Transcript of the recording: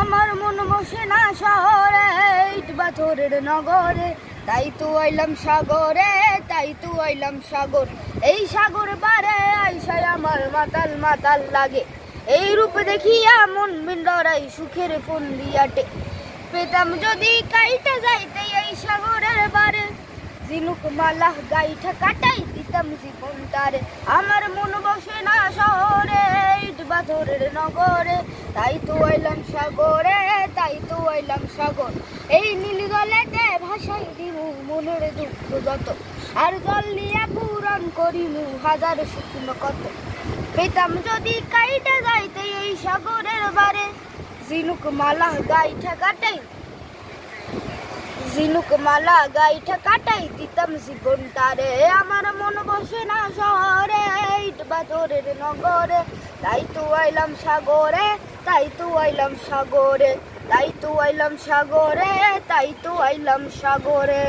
আমার মন বসে না শহরে, ইট পাথরের নগরে, তাই তো আইলাম সাগরে, তাই তো আইলাম সাগর। এই সাগর পারে আইসায় আমার মাতাল মাতাল লাগে, এই রূপ দেখিয়া মন বিন্দরাই সুখের ফোন দিয়াটে। পেতাম যদি কাইটা যাইতে এই সাগরের বারে, ঝিনুক মালা গাইঠা কাটাই দিতাম জীবনটারে। আমার মন বসে না শহরে, ইট পাথরের নগরে, তাই তো আইলাম সাগরে, তাই তো আইলাম সাগর। এই নীল জলেতে ভাসাই দিমু মনের দুঃখ যত, আর জল নিয়ে পূরণ করিমু হাজার শুকনো কত। পেতাম যদি কাইটা যাইতে এই সাগরের বারে, ঝিনুক মালা গাইঠা কাটাই, ঝিনুক মালা গাইঠা কাটাই দিতাম জীবনটারে। আমার মন বসে না শহরে, ইট পাথরের নগরে, তাই তো আইলাম সাগরে, তাই তো আইলাম সাগরে, তাই তো আইলাম সাগরে, তাই তো আইলাম সাগরে।